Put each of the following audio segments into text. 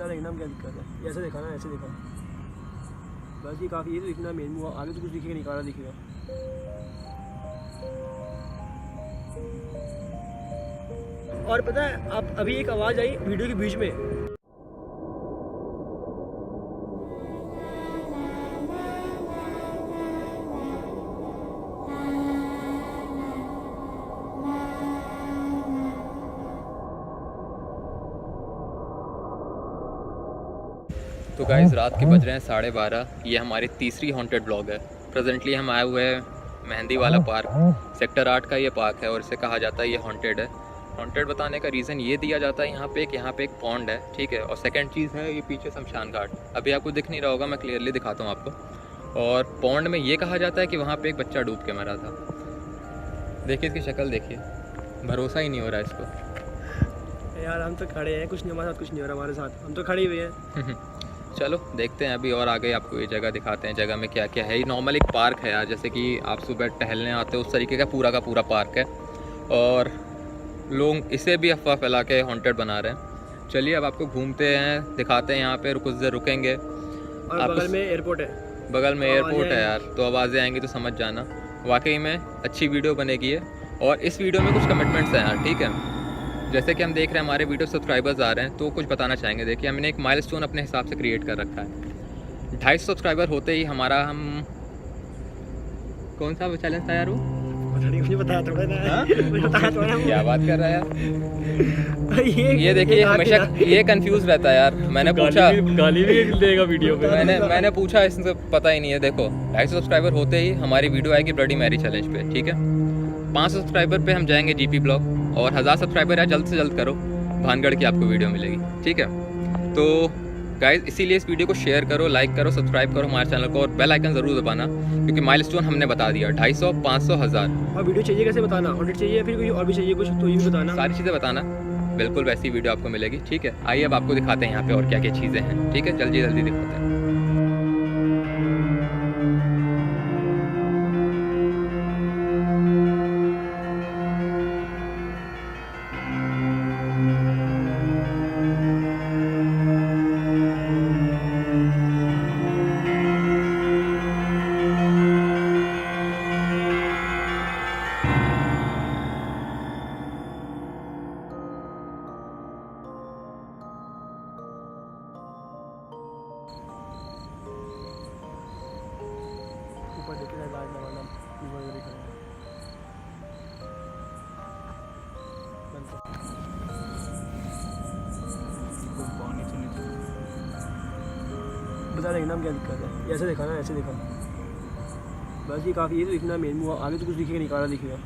बता देंगे ना हम क्या दिक्कत है। ऐसे देखा ना, ऐसे देखा बस, ये काफ़ी, ये तो दिखना मेन हुआ, आगे तो कुछ दिखेगा नहीं, काला दिखेगा। और पता है आप, अभी एक आवाज़ आई वीडियो के बीच में, तो गाइस रात के बज रहे हैं 12:30। ये हमारी तीसरी हॉन्टेड ब्लॉग है। प्रेजेंटली हम आए हुए हैं मेहंदी वाला पार्क, सेक्टर 8 का ये पार्क है और इसे कहा जाता है ये हॉन्टेड है। हॉन्टेड बताने का रीज़न ये दिया जाता है यहाँ पे एक पॉन्ड है, ठीक है। और सेकंड चीज़ है ये पीछे शमशान घाट, अभी आपको दिख नहीं रहा होगा, मैं क्लियरली दिखाता हूँ आपको। और पॉन्ड में ये कहा जाता है कि वहाँ पर एक बच्चा डूब के मरा था। देखिए इसकी शक्ल देखिए, भरोसा ही नहीं हो रहा है इसको। यार हम तो खड़े हैं, कुछ नहीं हमारे साथ, कुछ नहीं हो रहा हमारे साथ, हम तो खड़े हुए हैं। चलो देखते हैं अभी और आगे आपको ये जगह दिखाते हैं, जगह में क्या क्या है। ये नॉर्मल एक पार्क है यार, जैसे कि आप सुबह टहलने आते हो उस तरीके का पूरा पार्क है। और लोग इसे भी अफवाह फैला के हॉन्टेड बना रहे हैं। चलिए अब आपको घूमते हैं, दिखाते हैं। यहाँ पे कुछ देर रुकेंगे और बगल में एयरपोर्ट है, बगल में एयरपोर्ट है यार, तो आवाज़ें आएंगी तो समझ जाना। वाकई में अच्छी वीडियो बनेगी है। और इस वीडियो में कुछ कमिटमेंट्स हैं यार, ठीक है। जैसे कि हम देख रहे हैं हमारे वीडियो सब्सक्राइबर्स आ रहे हैं, तो कुछ बताना चाहेंगे। देखिए हमने एक माइलस्टोन अपने हिसाब से क्रिएट कर रखा है। 250 सब्सक्राइबर होते ही हमारा, हम कौन सा चैलेंज था यार वो, मुझे बताया थोड़ा ना। क्या बात कर रहा है यार। ये देखिए हमेशा ये कंफ्यूज रहता है यार। मैंने पूछा, गाली भी देगा वीडियो पे। मैंने पूछा, इसको पता ही नहीं है। देखो 250 सब्सक्राइबर होते ही हमारी वीडियो आएगी ब्लडी मैरी चैलेंज पे, ठीक है। 500 सब्सक्राइबर पे हम जाएंगे जीपी ब्लॉग, और 1000 सब्सक्राइबर है, जल्द से जल्द करो, भानगढ़ की आपको वीडियो मिलेगी, ठीक है। तो गाइज इसीलिए इस वीडियो को शेयर करो, लाइक करो, सब्सक्राइब करो हमारे चैनल को, और बेल आइकन ज़रूर दबाना, क्योंकि माइलस्टोन हमने बता दिया 250, 500, 1000। और वीडियो चाहिए कैसे बताना, 100 चाहिए या फिर कोई और भी चाहिए कुछ, तो ये भी बताना, सारी चीज़ें बताना, बिल्कुल वैसी वीडियो आपको मिलेगी, ठीक है। आइए अब आपको दिखाते हैं यहाँ पे और क्या क्या चीज़ें हैं, ठीक है। जल्दी जल्दी दिखाते हैं। ऊपर देखे ना, लाइट लगाना, ऊपर दिख रहा है। बता देंगे ना हम क्या दिक्कत है। ऐसे देखा ना, ऐसे देखा बस, ये काफ़ी, ये तो दिखना मेन हुआ, आगे तो कुछ दिखेगा नहीं, काला दिखेगा।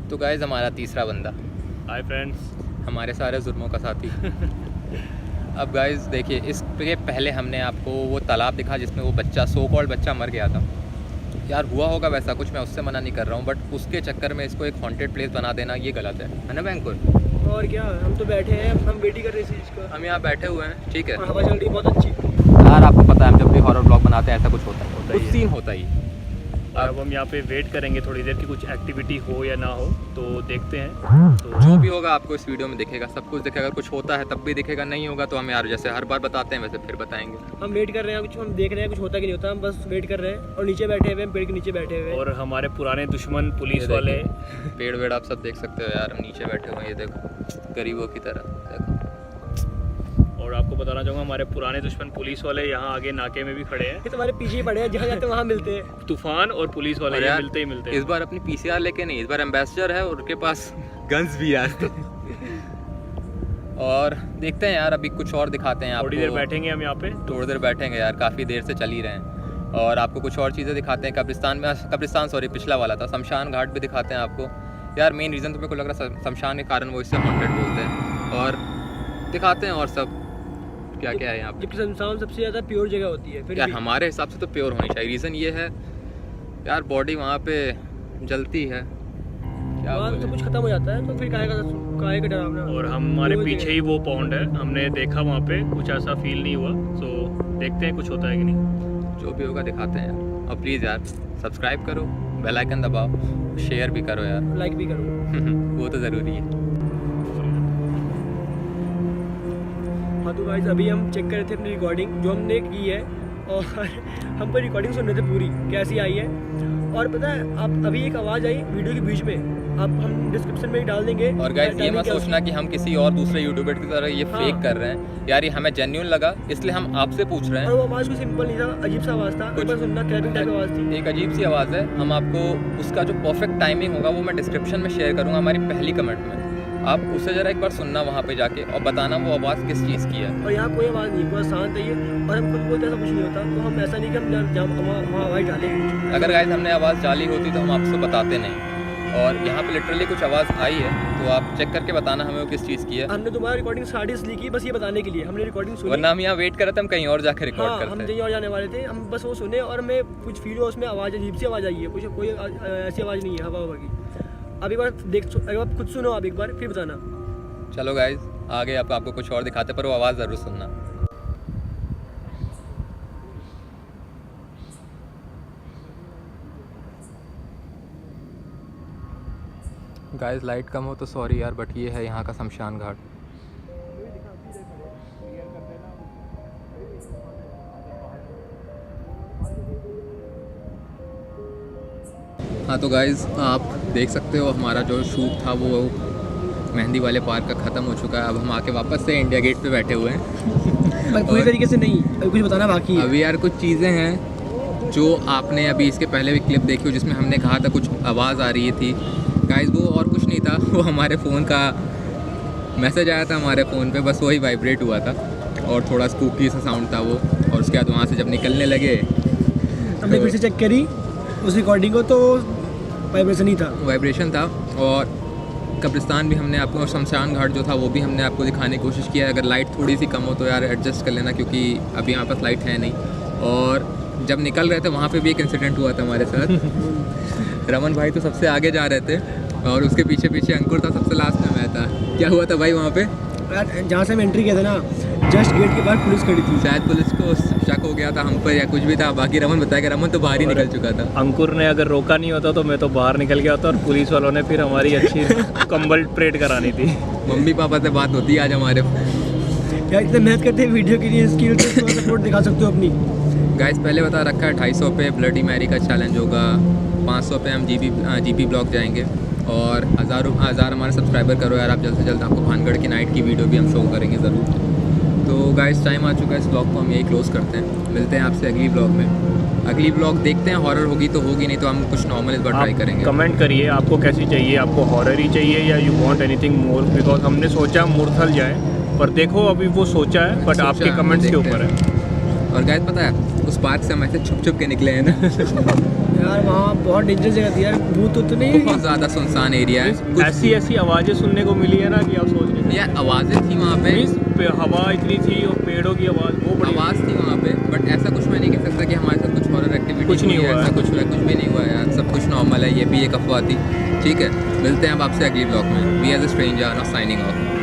तो गाइज हमारा तीसरा बंदा, हाय फ्रेंड्स, हमारे सारे जुर्मों का साथी। अब गाइज देखिए, इसके पहले हमने आपको वो तालाब दिखा जिसमें वो बच्चा, सो कॉल्ड बच्चा मर गया था यार। हुआ होगा वैसा कुछ, मैं उससे मना नहीं कर रहा हूँ, बट उसके चक्कर में इसको एक हॉन्टेड प्लेस बना देना ये गलत है ना बैंकुर। और क्या, हम तो बैठे हैं, हम वेट ही कर रहे हैं इस चीज़ का। हम यहाँ बैठे हुए हैं, ठीक है। और हवा चल रही है बहुत अच्छी यार आपको पता है हम जब भी हॉरर ब्लॉग बनाते हैं ऐसा कुछ होता है, कुछ सीन होता ही। अब हम यहाँ पे वेट करेंगे थोड़ी देर कि कुछ एक्टिविटी हो या ना हो, तो देखते हैं। तो जो भी होगा आपको इस वीडियो में दिखेगा, सब कुछ दिखेगा। कुछ होता है तब भी दिखेगा, नहीं होगा तो हम यार जैसे हर बार बताते हैं वैसे फिर बताएंगे। हम वेट कर रहे हैं, कुछ हम देख रहे हैं कुछ होता कि नहीं होता, हम बस वेट कर रहे हैं। और नीचे बैठे हुए हैं, पेड़ के नीचे बैठे हुए हैं। और हमारे पुराने दुश्मन पुलिस वाले, पेड़ वेड़ आप सब देख सकते हो यार, हम नीचे बैठे हुए हैं, ये देखो गरीबों की तरह देखो। और आपको बताना चाहूँगा हमारे पुराने दुश्मन पुलिस वाले यहाँ आगे नाके में भी खड़े हैं। ये तुम्हारे पीछे ही पड़े हैं, जहाँ जाते वहाँ मिलते हैं। तूफान और पुलिस वाले ये मिलते ही मिलते हैं। इस बार अपनी पीसीआर लेके नहीं, इस बार एम्बेसडर है और उनके पास गन्स भी है। और देखते हैं यार, अभी कुछ और दिखाते हैं आपको। थोड़ी देर बैठेंगे हम यहाँ पे, थोड़ी देर बैठेंगे यार, काफ़ी देर से चल ही रहे हैं। और आपको कुछ और चीज़ें दिखाते हैं। कब्रिस्तान सॉरी पिछला वाला था, शमशान घाट भी दिखाते हैं आपको। यार मेन रीज़न तो मेरे को लग रहा है शमशान के कारण वो इससे हॉन्टेड बोलते हैं। और दिखाते हैं और सब क्या क्या है यहाँ पे। जबकि शमशान सबसे ज़्यादा प्योर जगह होती है। फिर यार हमारे हिसाब से तो प्योर होनी चाहिए। रीज़न ये है यार, बॉडी वहाँ पे जलती है, क्या वहाँ तो कुछ खत्म हो जाता है, तो फिर काहे का डरावना। और हमारे पीछे ही वो पॉन्ड है, हमने देखा वहाँ पे, कुछ ऐसा फील नहीं हुआ। सो देखते हैं कुछ होता है कि नहीं। जो भी होगा दिखाते हैं यार। और प्लीज़ यार सब्सक्राइब करो, बेल आइकन दबाओ, शेयर भी करो यार। लाइक भी करो। वो तो ज़रूरी है। हाँ तो गाइस अभी हम चेक कर रहे थे अपनी रिकॉर्डिंग जो हमने की है, और हम पर रिकॉर्डिंग सुन रहे थे पूरी कैसी आई है। और पता है आप अभी एक आवाज़ आई वीडियो के बीच में, अब हम डिस्क्रिप्शन में ही डाल देंगे। और गाइस ये मत सोचना कि हम किसी और दूसरे यूट्यूबर की तरह ये हाँ। फेक कर रहे हैं यार, ये हमें जेन्युइन लगा इसलिए हम आपसे पूछ रहे और हैं। वो आवाज़ कोई सिंपल नहीं था, अजीब सा आवाज़ था। एक बार सुनना, क्लैपिंग टाइप आवाज़ थी। एक अजीब सी आवाज़ है, हम आपको उसका जो परफेक्ट टाइमिंग होगा वो मैं डिस्क्रिप्शन में शेयर करूँगा हमारी पहली कमेंट में। आप उसे ज़रा एक बार सुनना वहाँ पे जाके और बताना वो आवाज़ किस चीज़ की है। और यहाँ कोई आवाज़ नहीं, पूरा शांत है ये। और हम खुद बोलते ऐसा कुछ नहीं होता, तो हम ऐसा नहीं कि हम वहाँ आवाज़ डालें। अगर गाइस हमने आवाज़ डाली होती तो हम आपसे बताते नहीं। और यहाँ पे लिटरली कुछ आवाज़ आई है, तो आप चेक करके बताना हमें वो किस चीज़ की है। हमने तुम्हारा रिकॉर्डिंग स्टार्ट इसलिए की बस ये बताने के लिए, हमने रिकॉर्डिंग सुनी। वरना हम यहाँ वेट कर रहे थे, हम कहीं और जाकर रिकॉर्ड हाँ, हम करते। कहीं और जाने वाले थे, हम बस वो सुने और हमें कुछ फील हुआ उसमें आवाज़, अजीब सी आवाज़ आई है। कुछ कोई ऐसी आवाज़ नहीं है हवा हवा की। अब एक बार एक बार खुद सुनो आप एक बार, फिर बताना। चलो गाइस आगे आपको कुछ और दिखाते, पर वो आवाज़ ज़रूर सुनना। गाइस लाइट कम हो तो सॉरी यार, बट ये है यहाँ का शमशान घाट। हाँ तो गाइस आप देख सकते हो हमारा जो शूट था वो मेहंदी वाले पार्क का ख़त्म हो चुका है। अब हम आके वापस से इंडिया गेट पे बैठे हुए हैं। पूरी तरीके से नहीं, अभी कुछ बताना बाकी है। अभी यार कुछ चीज़ें हैं जो आपने अभी इसके पहले भी क्लिप देखी हो जिसमें हमने कहा था कुछ आवाज़ आ रही थी। गाइस वो और कुछ नहीं था, वो हमारे फ़ोन का मैसेज आया था हमारे फ़ोन पे, बस वही वाइब्रेट हुआ था और थोड़ा स्पूकी सा साउंड था वो। और उसके बाद वहाँ से जब निकलने लगे हमने फिर से चेक करी उस रिकॉर्डिंग को, तो वाइब्रेशन ही था, वाइब्रेशन था। और कब्रिस्तान भी हमने आपको, और शमशान घाट जो था वो भी हमने आपको दिखाने की कोशिश किया है। अगर लाइट थोड़ी सी कम हो तो यार एडजस्ट कर लेना, क्योंकि अभी यहाँ पास लाइट है नहीं। और जब निकल रहे थे वहाँ पे भी एक इंसिडेंट हुआ था हमारे साथ। रमन भाई तो सबसे आगे जा रहे थे और उसके पीछे पीछे अंकुर था, सबसे लास्ट में मैं था। क्या हुआ था भाई वहाँ पे? जहाँ से हम एंट्री किया था ना, जस्ट गेट के बाहर पुलिस खड़ी थी। शायद पुलिस को शक हो गया था हम पर या कुछ भी था। बाकी रमन बताया, रमन तो बाहर ही निकल चुका था। अंकुर ने अगर रोका नहीं होता तो मैं तो बाहर निकल गया होता, और पुलिस वालों ने फिर हमारी अच्छी कंबल परेड करानी थी। मम्मी पापा से बात होती है आज हमारे। यार इतने मेहनत करते हैं वीडियो के लिए, स्किल तो सपोर्ट दिखा सकते हो अपनी। गाइस पहले बता रखा है 250 पे ब्लडी मैरी का चैलेंज होगा, 500 पे हम जीपी ब्लॉग जाएंगे, और हज़ार हमारे सब्सक्राइबर करो यार आप जल्द से जल्द। आपको भानगढ़ की नाइट की वीडियो भी हम शो करेंगे ज़रूर। तो गाइस टाइम आ चुका है, इस ब्लॉग को हम यही क्लोज़ करते हैं। मिलते हैं आपसे अगली ब्लॉग में। अगली ब्लॉग देखते हैं, हॉरर होगी तो होगी, नहीं तो हम कुछ नॉर्मल इस बार ट्राई करेंगे। कमेंट करिए आपको कैसी चाहिए, आपको हॉरर ही चाहिए या you want anything more, because हमने सोचा मुरथल जाए, पर देखो अभी वो सोचा है, बट आपके कमेंट्स के ऊपर है। और गाइस पता है उस पार्क से हम ऐसे छुप के निकले हैं ना। यार वहाँ बहुत डेंजर जगह थी यार, भूत तो नहीं, बहुत ज़्यादा सुनसान एरिया है। ऐसी आवाज़ें सुनने को मिली है ना कि आप सोच रहे यार आवाज़ें थी वहाँ पे, हैं हवा इतनी थी और पेड़ों की आवाज़, वो बड़ी आवाज़ थी वहाँ पे, बट ऐसा कुछ मैं नहीं कह सकता कि हमारे साथ कुछ हॉरर एक्टिविटी कुछ नहीं हुआ ऐसा कुछ हुआ, कुछ भी नहीं हुआ यार, सब कुछ नॉर्मल है। ये भी एक अफवाह थी। ठीक है, मिलते हैं अब आपसे अगली ब्लॉग में। We as a stranger, not signing of.